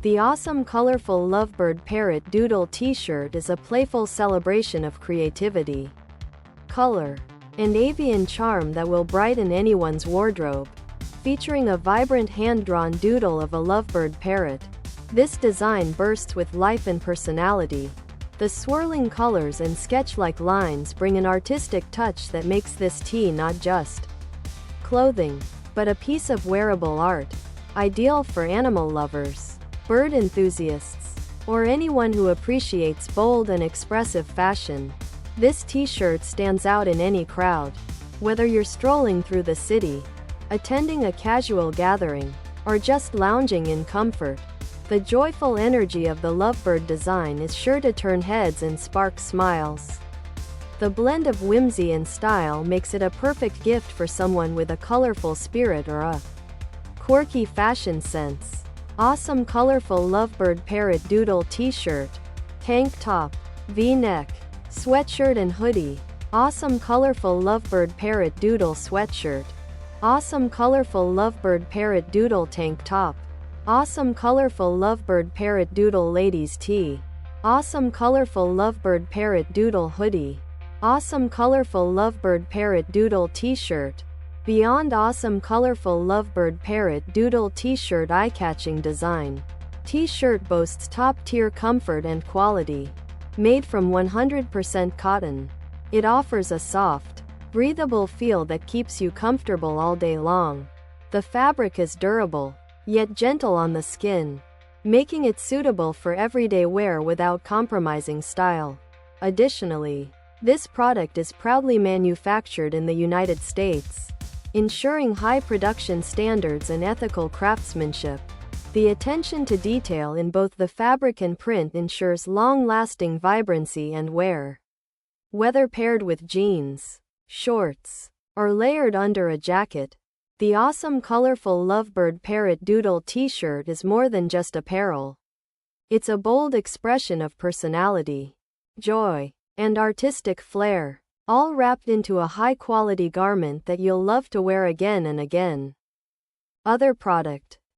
The awesome colorful Lovebird Parrot Doodle t-shirt is a playful celebration of creativity, color, and avian charm that will brighten anyone's wardrobe. Featuring a vibrant hand-drawn doodle of a lovebird parrot, this design bursts with life and personality. The swirling colors and sketch-like lines bring an artistic touch that makes this tee not just clothing, but a piece of wearable art, ideal for animal lovers, bird enthusiasts, or anyone who appreciates bold and expressive fashion. This t-shirt stands out in any crowd. Whether you're strolling through the city, attending a casual gathering, or just lounging in comfort, the joyful energy of the Lovebird design is sure to turn heads and spark smiles. The blend of whimsy and style makes it a perfect gift for someone with a colorful spirit or a quirky fashion sense. Awesome colorful Lovebird Parrot Doodle t-shirt, tank top, V-neck, sweatshirt and hoodie. Awesome colorful Lovebird Parrot Doodle sweatshirt. Awesome colorful Lovebird Parrot Doodle tank top. Awesome colorful Lovebird Parrot Doodle ladies tee. Awesome colorful Lovebird Parrot Doodle hoodie. Awesome colorful Lovebird Parrot Doodle t-shirt. Beyond awesome colorful Lovebird Parrot Doodle t-shirt eye-catching design. T-shirt boasts top-tier comfort and quality. Made from 100% cotton, it offers a soft, breathable feel that keeps you comfortable all day long. The fabric is durable, yet gentle on the skin, making it suitable for everyday wear without compromising style. Additionally, this product is proudly manufactured in the United States, ensuring high production standards and ethical craftsmanship. The attention to detail in both the fabric and print ensures long-lasting vibrancy and wear. Whether paired with jeans, shorts, or layered under a jacket, the awesome colorful Lovebird Parrot Doodle t-shirt is more than just apparel. It's a bold expression of personality, joy, and artistic flair, all wrapped into a high-quality garment that you'll love to wear again and again. Other product.